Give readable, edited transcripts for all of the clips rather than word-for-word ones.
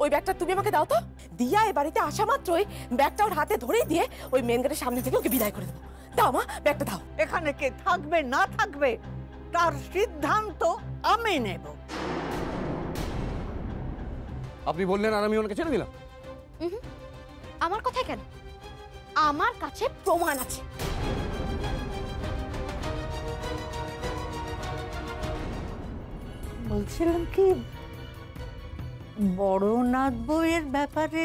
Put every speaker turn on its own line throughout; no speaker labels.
ওই ব্যাগটা তুমি আমাকে দাও তো। দিয়া এই বাড়িতে আসা মাত্রই ব্যাগটা ওর হাতে ধরে দিয়ে ওই মেন গেটের সামনে থেকে ওকে বিদায় করে দেবো। দাও মা, ব্যাগটা দাও।
এখানে কে থাকবে না থাকবে তার সিদ্ধান্ত আমি নেব।
আপনি বললেন আর আমি ওনাকে ছেড়ে দিলাম?
আমার কথা কেন, আমার কাছে প্রমাণ আছে।
বলছিলাম কি, বড় নাথ বইয়ের ব্যাপারে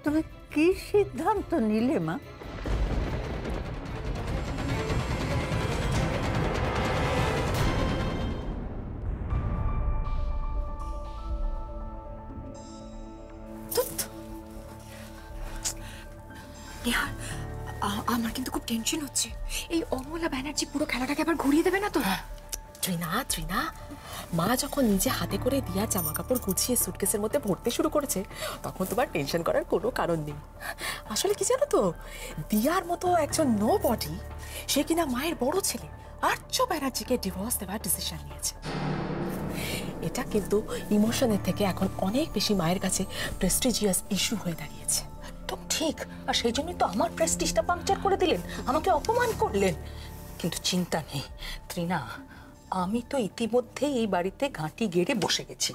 তুমি কি সিদ্ধান্ত নিলে মা?
আমার কিন্তু খুব টেনশন হচ্ছে। এই অমলা ব্যানার্জি পুরো খেলাটাকে আবার ঘুরিয়ে দেবে না তো?
ত্রিনা, মা যখন নিজে হাতে করে দিয়া জামা কাপড় গুছিয়ে সুটকেসের মধ্যে ভরতে শুরু করেছে তখন তোমার টেনশন করার কোনো কারণ নেই। আসলে কি জানো তো, দিয়ার মতো একজন নো বডি সে কিনা মায়ের বড় ছেলে আর্য ব্যানার্জিকে ডিভোর্স দেওয়ার ডিসিশন নিয়েছে। এটা কিন্তু ইমোশনের থেকে এখন অনেক বেশি মায়ের কাছে প্রেস্টিজিয়াস ইস্যু হয়ে দাঁড়িয়েছে।
একদম ঠিক, আর সেই জন্যই তো আমার প্রেস্টিজটা পাংচার করে দিলেন, আমাকে অপমান করলেন। কিন্তু চিন্তা নেই ত্রিনা, আমি তো ইতিমধ্যে এই বাড়িতে ঘাঁটি গেড়ে বসে গেছি।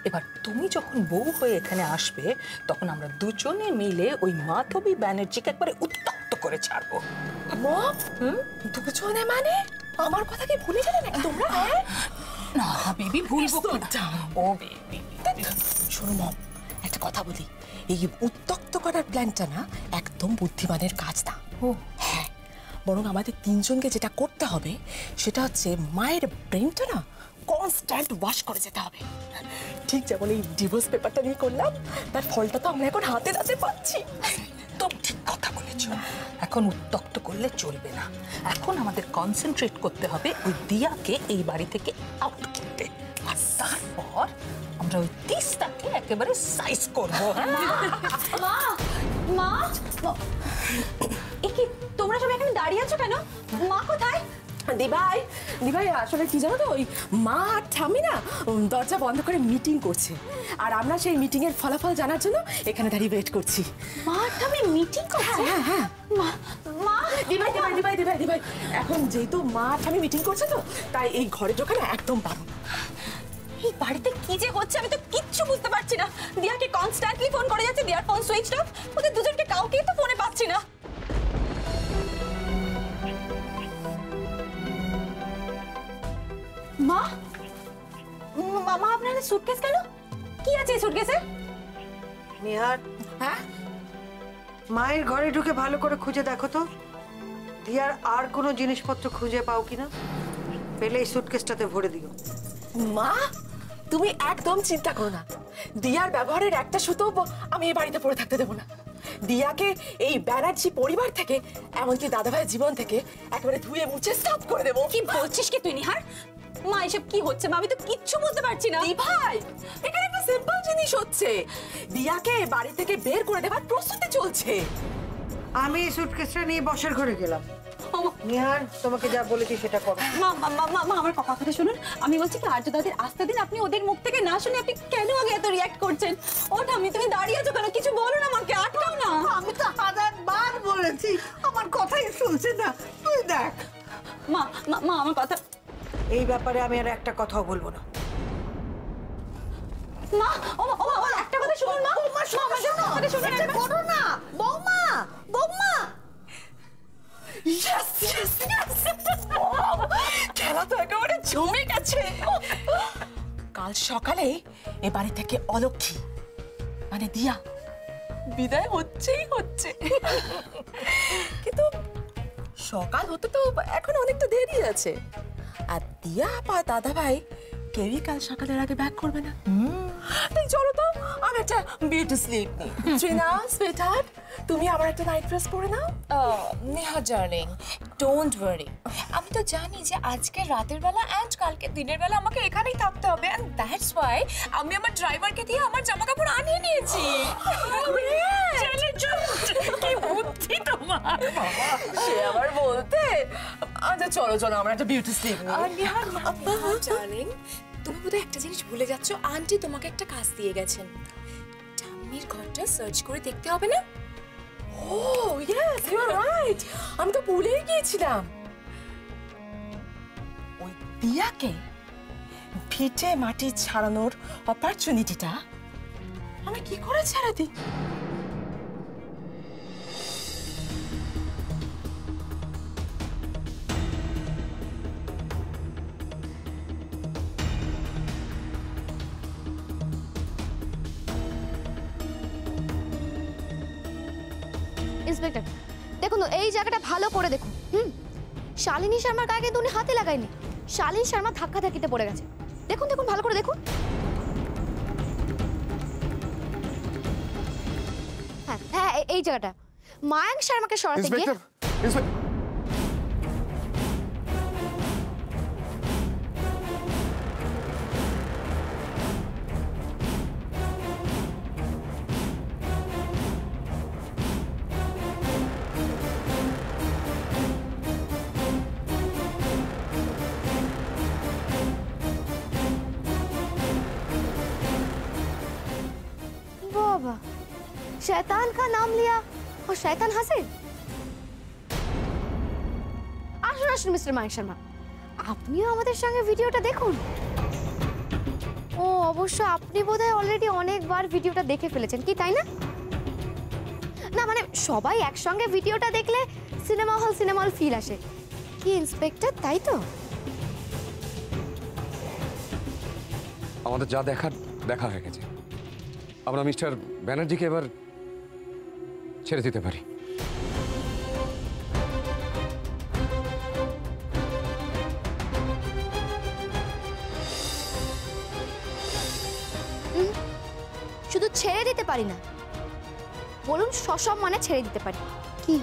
এবার তুমি যখন বউ হয়ে এখানে আসবে তখন আমরা দুজনে মিলে ওই মাধবী ব্যানার্জিকে একবারে উত্তপ্ত করে ছাড়বো।
দুজনে মানে আমার কথা কি ভুলে গেলে নাকি তোমরা?
না বেবি, ভুলবো না। ও বেবি
শোনো মম, একটা কথা বলি, এই উত্তক্ত করার প্ল্যানটা না একদম বুদ্ধিমানের কাজ না। হ্যাঁ, বরং আমাদের তিনজনকে যেটা করতে হবে সেটা হচ্ছে মায়ের ব্রেনটা না কনস্ট্যান্ট ওয়াশ করে যেতে হবে। ঠিক যেমন এই ডিভোর্স পেপারটা নিয়ে করলাম, তার ফলটা তো আমরা এখন হাতে হাতে পাচ্ছি।
একদম ঠিক কথা বলেছ। এখন উত্তক্ত করলে চলবে না, এখন আমাদের কনসেন্ট্রেট করতে হবে ওই দিয়াকে এই বাড়ি থেকে আউট করতে, আর তারপর আমরা ওই তিস্তাকে একেবারে সাইজ করবো।
মা, কি তোমরা সবাই এখানে দাঁড়িয়ে আছো কেন? মা কোথায়?
দিভাই আসলে কি জানো তো, ওই মা আর ঠাম্মি না দরজা বন্ধ করে মিটিং করছে, আর আমরা সেই মিটিং এর ফলাফল জানার জন্য এখানে দাঁড়িয়ে ওয়েট করছি।
মা আর ঠাম্মি মিটিং করছে?
হ্যাঁ।
মা
দিভাই এখন যেহেতু মা আর ঠাম্মি মিটিং করছে তো তাই এই ঘরে ঢোকা না একদম বারণ।
এই বাড়িতে কি যে হচ্ছে আমি তো কিচ্ছু বুঝতে পারছি না। দিয়াকে কনস্ট্যান্টলি ফোন করে যাচ্ছে, দিয়ার ফোন সুইচ অফ, ওদের দুজনকে কাউকেই তো ফোনে পাচ্ছি না। মা, মামা আপনার সুটকেস কেন? কি আছে এই সুটকেসে?
নিহার,
হ্যাঁ,
মায়ের ঘরে ঢুকে ভালো করে খুঁজে দেখো তো, দিয়ার আর কোনো জিনিসপত্র খুঁজে পাও কিনা। পেলে এই সুটকেসটাতে ভরে দিও।
মা তুমি একদম চিন্তা করো না, দিয়ার ব্যবহারের একটা সুতো আমি এই বাড়িতে পড়ে থাকতে দেবো না। দিয়াকে এই ব্যানার্জি পরিবার থেকে, এমনকি দাদাভাইয়ের জীবন থেকে একেবারে ধুয়ে মুছে সাফ করে দেবো।
কি বলছিস কি তুই নিহার? মা এসব কি হচ্ছে মা? আমি তো কিচ্ছু বুঝতে পারছি না।
ভাই, এখানে একটা সিম্পল জিনিস হচ্ছে, দিয়াকে বাড়ি থেকে বের করে দেওয়ার প্রস্তুতি চলছে।
আমি এই সুটকেসটা নিয়ে বসের ঘরে গেলাম। নিহার, তোমাকে যা বলেছি সেটা করো।
মা আমার কথা শুনুন। আমি বলছি কি, আর্য দাদির আস্তে দিন, আপনি ওদের মুখ থেকে না শুনে আপনি কেন আগে এত রিঅ্যাক্ট করছেন? ও ঠাম্মি, তুমি দাঁড়িয়ে আছো কেন? কিছু বলো না, আমাকে আটকাও না।
আমি তো 1000বার বলেছি, আমার কথাই শুনছে না। তুই দেখ।
মা আমার কথা।
এই ব্যাপারে আমি আর একটা কথাও বলবো না।
মা, ও একটা কথা শুনুন মা। আমার কথা শুনুন।
করো না বৌমা।
খেলা তো একেবারে জমে গেছে। কাল সকালে এ বাড়ি থেকে অলক্ষী মানে দিয়া বিদায় হচ্ছে। কিন্তু সকাল হতে তো এখন অনেকটা দেরি আছে, আর দিয়া বা দাদা ভাই কেউই কাল সকালের আগে ব্যাক করবে না। তাই চলো তো আমি একটা বিউটি স্লিপ নিই। ট্রিনা সুইটহার্ট, তুমি আমার একটা নাইট ড্রেস পরে নাও।
Neha darling, don't worry. আমি তো জানি যে আজকে রাতের বেলা এন্ড কালকে দিনের বেলা আমাকে এখানেই থাকতে হবে, এন্ড দ্যাটস ওয়াই আমি আমার ড্রাইভারকে দিয়ে আমার জামা কাপড় আনিয়ে নিয়েছি। কি বুদ্ধি তোমার!
সে আবার বলতে। আচ্ছা চলো আমরা একটা বিউটি স্লিপ নিই।
নেহা ডার্লিং, তুমি বোধহয় একটা জিনিস ভুলে যাচ্ছ। আন্টি তোমাকে একটা কাজ দিয়ে গেছেন। শালিনীর ঘরটা সার্চ করে দেখতে হবে না?
ও ইয়েস ইউ আর রাইট, আমি তো ভুলেই গিয়েছিলাম। ওই দিয়াকে ভিটে মাটি ছাড়ানোর অপরচুনিটিটা আমি কি করে ছেড়ে দিই?
ইন্সপেক্টর দেখুন তো এই জায়গাটা ভালো করে দেখুন। শালিনী শর্মার গায়ে কিন্তু উনি হাতে লাগায়নি, শালিনী শর্মা ধাক্কা ধাক্কিতে পড়ে গেছে। দেখুন দেখুন ভালো করে দেখুন। হ্যাঁ হ্যাঁ এই জায়গাটা মায়াঙ্ক শর্মাকে সরাতে গিয়ে बाबा शैतान का नाम लिया और शैतान हंसे। আসুন আসুন মিস্টার মায়াঙ্ক শর্মা, আপনিও আমাদের সঙ্গে ভিডিওটা দেখুন। ও অবশ্য আপনি বোধহয় অলরেডি অনেকবার ভিডিওটা দেখে ফেলেছেন কি তাই না? না মানে সবাই একসঙ্গে ভিডিওটা দেখলে সিনেমা হল ফিল আসে কি ইন্সপেক্টর, তাই তো?
আমাদের যা দেখার দেখা হয়ে গেছে, আমরা মিস্টার ব্যানার্জিকে এবার ছেড়ে দিতে পারি।
শুধু ছেড়ে দিতে পারি না, বলুন সসম্মানে ছেড়ে দিতে পারি কি,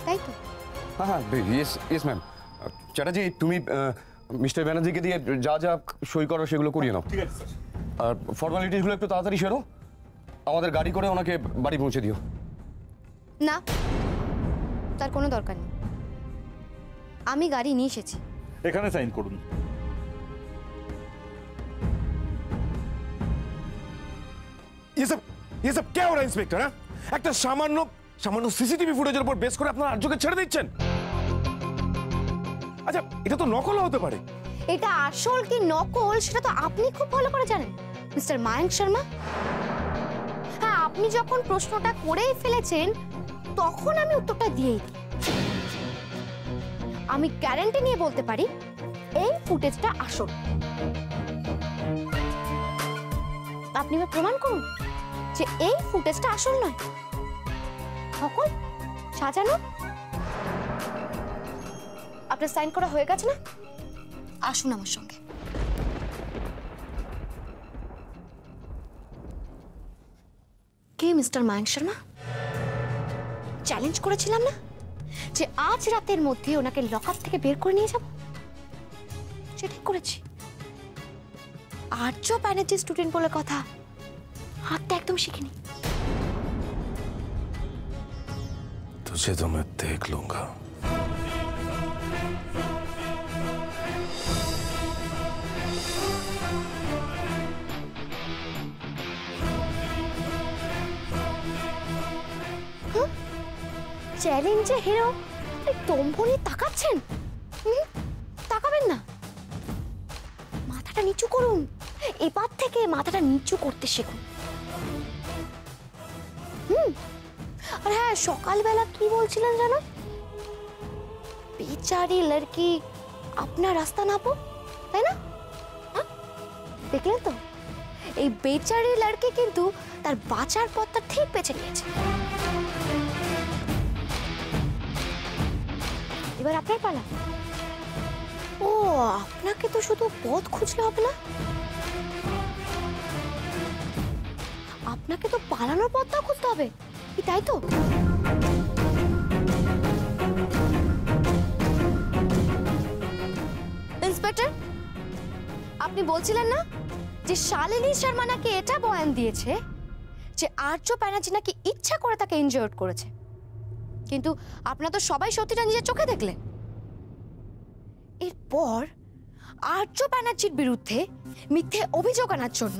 তাই তো?
হ্যাঁ হ্যাঁ ইয়েস ইয়েস ম্যাম। চ্যাটার্জি তুমি মিস্টার ব্যানার্জিকে দিয়ে যা যা সই করো সেগুলো করিয়ে নাও। ঠিক আছে স্যার। আর ফর্মালিটিসগুলো একটু তাড়াতাড়ি সেরো, আমাদের গাড়ি করে ওনাকে বাড়ি পৌঁছে দিও।
না তার কোনো দরকার নেই, আমি গাড়ি নিয়ে এসেছি।
এখানে সাইন করুন।
ये सब क्या हो रहा है इंस्पेक्टर? একটা সামান্য সিসিটিভি ফুটেজের উপর বেস করে আপনারা আর্যকে ছেড়ে দিচ্ছেন? আচ্ছা এটা তো নকল হতে পারে।
এটা আসল কি নকল সেটা তো আপনি খুব ভালো করে জানেন মিস্টার মায়াঙ্ক শর্মা। হ্যাঁ আপনি যখন প্রশ্নটা করেই ফেলেছেন তখন আমি উত্তরটা দিয়েই দিই। আমি গ্যারান্টি নিয়ে বলতে পারি এই ফুটেজটা আসল। আপনি এবার প্রমাণ করুন যে এই ফুটেজটা আসল নয়, নকল, সাজানো। আপনার সাইন করা হয়ে গেছে না? আসুন আমার সঙ্গে। কে মিস্টার মায়াঙ্ক শর্মা? চ্যালেঞ্জ করেছিলাম না যে আজ রাতের মধ্যে ওনাকে লকআপ থেকে বের করে নিয়ে যাব, সেটাই করেছি। আর্য ব্যানার্জি স্টুডেন্ট বলে কথা, হাতটা একদম শিখিনি।
तुझे तो मैं देख लूंगा।
চ্যালেঞ্জে হিরো দম্ভ নিয়ে তাকাচ্ছেন? তাকাবেন না, মাথাটা নিচু করুন। এবার থেকে মাথাটা নিচু করতে শিখুন। আর হ্যাঁ সকালবেলা কি বলছিলেন জানো? বেচারি লড়কি আপনার রাস্তা নাপো, তাই না? দেখলেন তো এই বেচারি লড়কি কিন্তু তার বাঁচার পথটা ঠিক বেছে নিয়েছে। এবার আপনার পালা। ও আপনাকে তো শুধু পথ খুঁজলে হবে না, আপনাকে তো পালানোর পথটাও খুঁজতে হবে, কি তাই তো? ইন্সপেক্টর আপনি বলছিলেন না যে শালিনী শর্মা নাকি এটা বয়ান দিয়েছে যে আর্য ব্যানার্জি নাকি ইচ্ছা করে তাকে ইনজিওর্ড করেছে, কিন্তু আপনারা তো সবাই সত্যিটা নিজের চোখে দেখলেন। এরপর আর্য ব্যানার্জির বিরুদ্ধে মিথ্যে অভিযোগ আনার জন্য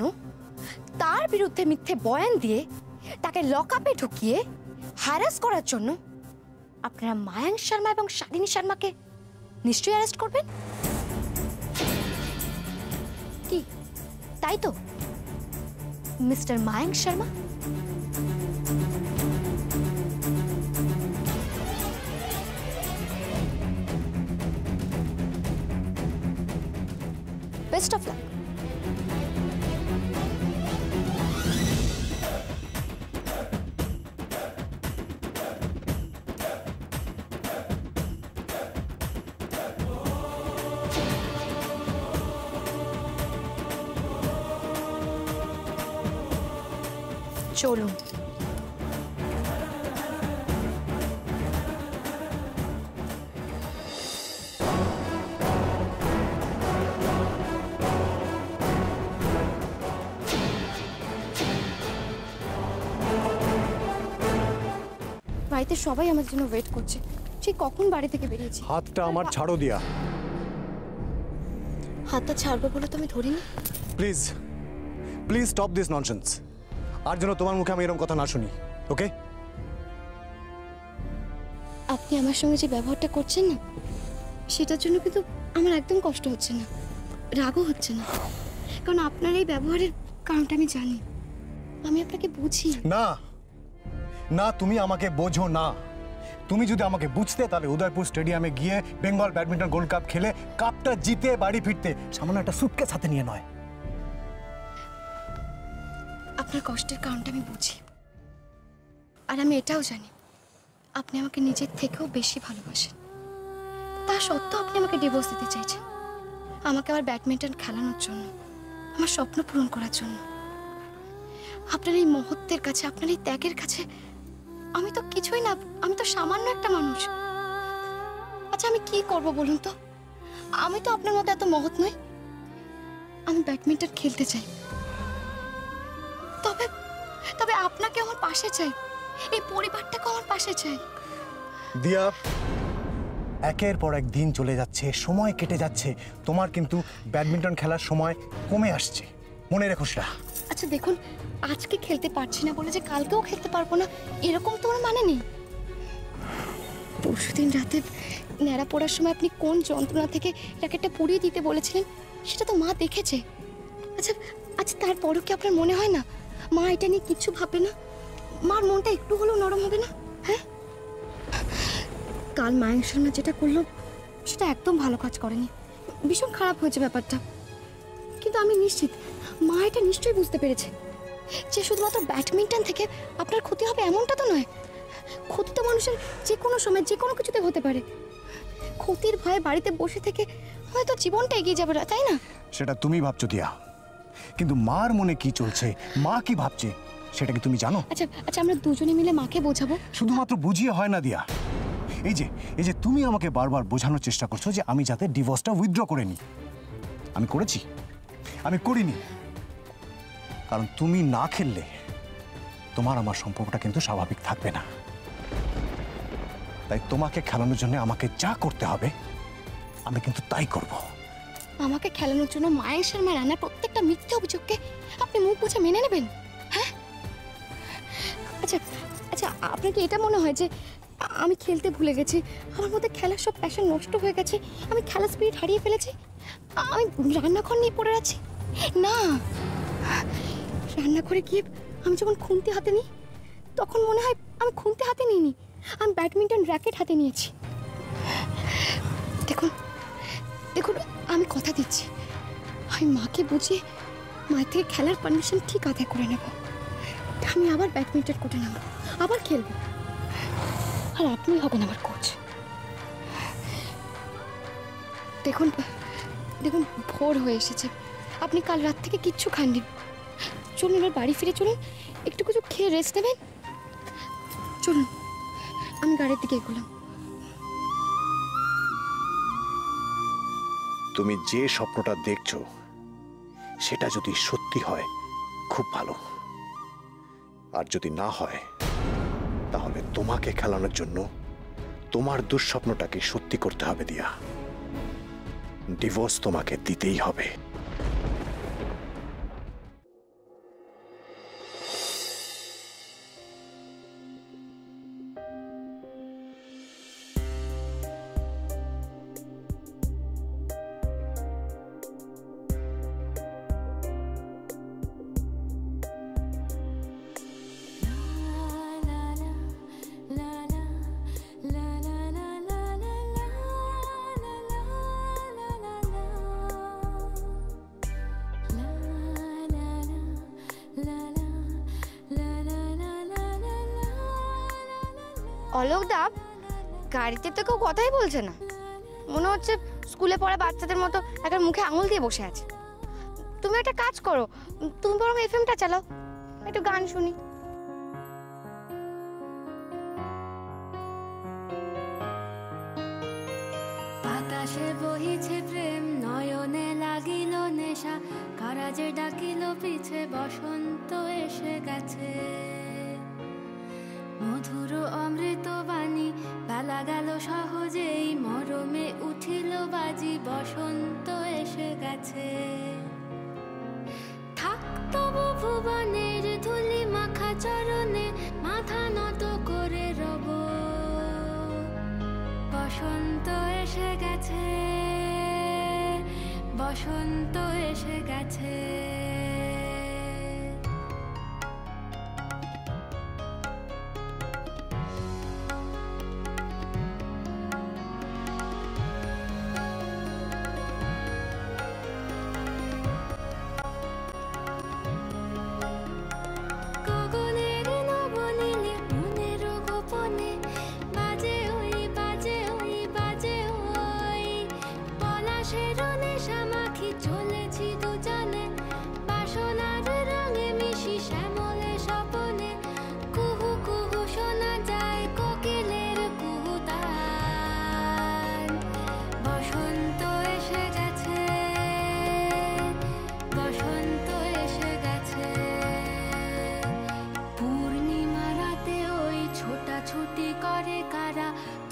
তার বিরুদ্ধে মিথ্যে বয়ান দিয়ে তাকে লকআপে ঢুকিয়ে হ্যারাস করার জন্য আপনারা মায়াঙ্ক শর্মা এবং শালিনী শর্মাকে নিশ্চয়ই অ্যারেস্ট করবেন। কি তাই তো mister Mayank Sharma? Best of luck. চলুন। বাড়িতে সবাই আমার জন্য ওয়েট করছে। ঠিক কখন বাড়ি থেকে বেরিয়েছি।
হাতটা আমার ছাড়ো দিয়া।
হাতটা ছাড়বো বলে তো আমি ধরিনি।
Please please stop this nonsense. আর যেন তোমার মুখে আমি এরকম কথা না শুনি, ওকে?
আপনি আমার সঙ্গে যে ব্যবহারটা করছেন না, সেটার জন্য কিন্তু আমার একদম কষ্ট হচ্ছে না, রাগও হচ্ছে না, কারণ আপনার এই ব্যবহারের কারণটা আমি জানি। আমি আপনাকে বুঝি।
না না, তুমি আমাকে বোঝো না। তুমি যদি আমাকে বুঝতে তাহলে উদয়পুর স্টেডিয়ামে গিয়ে বেঙ্গল ব্যাডমিন্টন গোল্ড কাপ খেলে কাপটা জিতে বাড়ি ফিরতে, সামান্য একটা সুটকেস হাতে নিয়ে নয়।
আপনার কষ্টের কারণটা আমি বুঝি, আর আমি এটাও জানি আপনি আমাকে নিজের থেকেও বেশি ভালোবাসেন। তা সত্ত্বেও আপনি আমাকে ডিভোর্স দিতে চাইছেন, আমাকে আবার ব্যাডমিন্টন খেলানোর জন্য, আমার স্বপ্ন পূরণ করার জন্য। আপনার এই মহত্বের কাছে, আপনার এই ত্যাগের কাছে আমি তো কিছুই না, আমি তো সামান্য একটা মানুষ। আচ্ছা আমি কি করব বলুন তো? আমি তো আপনার মতো এত মহৎ নই। আমি ব্যাডমিন্টন খেলতে চাই, তবে তবে আপনাকে আমার পাশে চাই, এই পরিবারটাকে আমার পাশে চাই।
দিয়া, একের পর এক দিন চলে যাচ্ছে, সময় কেটে যাচ্ছে, তোমার কিন্তু ব্যাডমিন্টন খেলার সময় কমে আসছে, মনে রেখো সেটা।
আচ্ছা দেখুন, আজকে খেলতে পারছি না বলে যে কালকেও খেলতে পারবো না এরকম তো ওর মানে নেই। পরশুদিন রাতে ন্যাড়া পড়ার সময় আপনি কোন যন্ত্রণা থেকে র্যাকেটটা পরিয়ে দিতে বলেছিলেন সেটা তো মা দেখেছে। আচ্ছা আচ্ছা, তারপরও কি আপনার মনে হয় না মা এটা নিয়ে কিচ্ছু ভাবে না? মার মনটা একটু হলেও নরম হবে না? হ্যাঁ, কাল মায়াঙ্ক শর্মা যেটা করলো সেটা একদম ভালো কাজ করেনি, ভীষণ খারাপ হয়েছে ব্যাপারটা। কিন্তু আমি নিশ্চিত মা এটা নিশ্চয়ই বুঝতে পেরেছে যে শুধুমাত্র ব্যাডমিন্টন থেকে আপনার ক্ষতি হবে এমনটা তো নয়। ক্ষতি তো মানুষের যে কোনো সময় যে কোনো কিছুতে হতে পারে। ক্ষতির ভয়ে বাড়িতে বসে থেকে হয়তো জীবনটা এগিয়ে যাবে না, তাই না?
সেটা তুমি ভাবছো দিয়া, কিন্তু মার মনে কি চলছে, মা কি ভাবছে সেটা কি তুমি জানো?
আচ্ছা আচ্ছা, আমরা দুজনে মিলে মাকে বোঝাবো।
শুধুমাত্র বুঝিয়ে হয় না দিয়া। এই যে তুমি আমাকে বারবার বোঝানোর চেষ্টা করছো যে আমি যাতে ডিভোর্সটা উইথড্র করে নিই। আমি করেছি? আমি করিনি। কারণ তুমি না খেললে তোমার আমার সম্পর্কটা কিন্তু স্বাভাবিক থাকবে না। তাই তোমাকে খেলানোর জন্য আমাকে যা করতে হবে আমি কিন্তু তাই করব।
আমাকে খেলানোর জন্য মায়াঙ্ক শর্মা রান্নার প্রত্যেকটা মিথ্যে অভিযোগকে আপনি মুখ বুঝে মেনে নেবেন? হ্যাঁ, আচ্ছা আচ্ছা, আপনার কি এটা মনে হয় যে আমি খেলতে ভুলে গেছি, আমার মধ্যে খেলার সব প্যাশন নষ্ট হয়ে গেছে, আমি খেলার স্পিরিট হারিয়ে ফেলেছি, আমি রান্নাঘর নিয়ে পড়ে আছি? না, রান্নাঘরে গিয়ে আমি যখন খুন্তি হাতে নিই তখন মনে হয় আমি খুন্তি হাতে নিইনি, আমি ব্যাডমিন্টন র্যাকেট হাতে নিয়েছি। দেখুন দেখুন, আমি কথা দিচ্ছি আমি মাকে বুঝিয়ে মায়ের থেকে খেলার পারমিশন ঠিক আদায় করে নেব। আমি আবার ব্যাডমিন্টন কোর্টে নামবো, আবার খেলবো, আর আপনি হবেন আমার কোচ। দেখুন দেখুন, ভোর হয়ে এসেছে, আপনি কাল রাত থেকে কিচ্ছু খাননি। চলুন এবার বাড়ি ফিরে চলুন, একটু কিছু খেয়ে রেস্ট নেবেন। চলুন, আমি গাড়ির দিকে এগোলাম।
তুমি যে স্বপ্নটা দেখছো সেটা যদি সত্যি হয় খুব ভালো, আর যদি না হয় তাহলে তোমাকে খেলানোর জন্য তোমার দুঃস্বপ্নটাকে সত্যি করতে হবে দিয়া। ডিভোর্স তোমাকে দিতেই হবে।
অলোকদা, গাড়িতে তো কেউ কথাই বলছে না, মনে হচ্ছে স্কুলে পড়া বাচ্চাদের মতো একটা মুখে আঙুল দিয়ে বসে আছে। তুমি একটা কাজ করো, তুমি বরং এফএমটা চালাও, একটু গান শুনি।
বাতাসে বহিছে প্রেম, নয়নে লাগিল নেশা, কারাজে ডাকিল পিছে, বসন্ত এসে গেছে। মধুর অমৃত বাণী, বেলা গেল সহজেই, মরমে উঠিল বাজি, বসন্ত এসে গেছে। থাক তবু ভুবনের ধুলি মাখা চরণে, মাথা নত করে রব, বসন্ত এসে গেছে, বসন্ত এসে গেছে।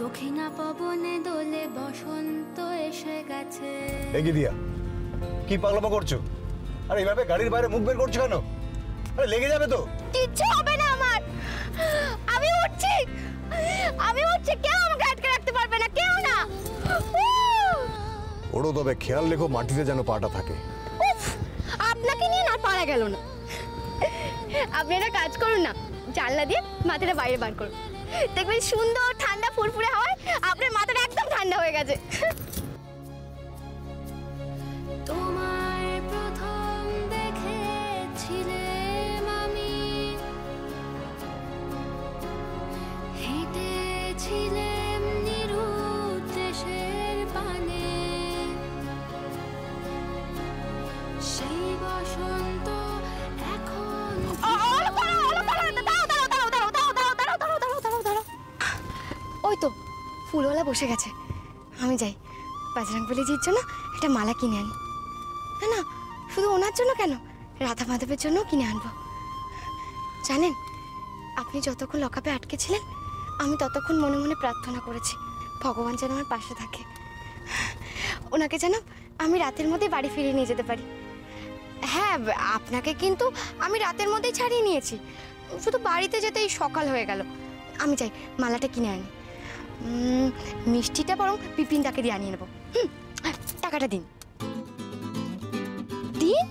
দক্ষিণা পবনে দোলে, বসন্ত এসে গেছে।
এগিয়ে দিয়া কি পাগলামো করছো? আরে এইভাবে গাড়ির বাইরে মুখ বের করছো কেন? আরে লেগে যাবে তো।
কিচ্ছু হবে না আমার, আমি উঠছি, আমি উঠছি, কেউ আমাকে আটকে রাখতে পারবে না, কেউ না।
ওরও তবে খেয়াল রেখো মাটিতে যেন পাটা থাকে।
আপনাকে নিয়ে না পারা গেল না। আপনি একটা কাজ করুন না, জানলা দিয়ে মাথাটা বাইরে বার করুন, দেখবেন সুন্দর ঠান্ডা ফুরফুরে হাওয়ায় আপনার মাথাটা একদম ঠান্ডা হয়ে গেছে।
তোমায় প্রথম দেখেছিলাম আমি, হেঁটেছিলাম নিরুৎ দেশের পানে, সেই বসন্ত এখন।
ওই তো ফুলওয়ালা বসে গেছে, আমি যাই বজরংবলীজির জন্য একটা মালা কিনে আনি। না না, শুধু ওনার জন্য কেন, রাধা মাধবের জন্য কিনে আনবো। জানেন, আপনি যতক্ষণ লকআপে আটকে ছিলেন, আমি ততক্ষণ মনে মনে প্রার্থনা করেছি ভগবান যেন আমার পাশে থাকে, ওনাকে যেন আমি রাতের মধ্যে বাড়ি ফিরিয়ে নিয়ে যেতে পারি। হ্যাঁ, আপনাকে কিন্তু আমি রাতের মধ্যেই ছাড়িয়ে নিয়েছি, শুধু বাড়িতে যেতেই সকাল হয়ে গেল। আমি যাই মালাটা কিনে আনি, মিষ্টিটা বরং বিপিনদাকে দিয়ে আনিয়ে নেবো। টাকাটা দিন দিন।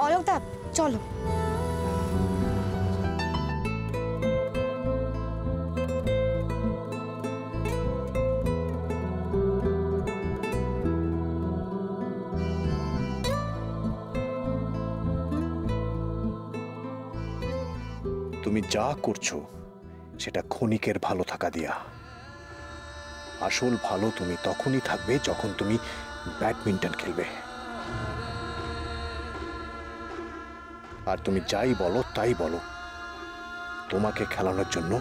অলোকদা, চলো।
তুমি যা করছো সেটা ক্ষণিকের ভালো থাকা দিয়া। আসল ভালো তুমি তখনই থাকবে যখন তুমি ব্যাডমিন্টন খেলবে। আর তুমি যাই বলো তাই বলো, তোমাকে খেলানোর জন্য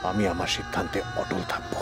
আমি আমার সিদ্ধান্তে অটল থাকবো।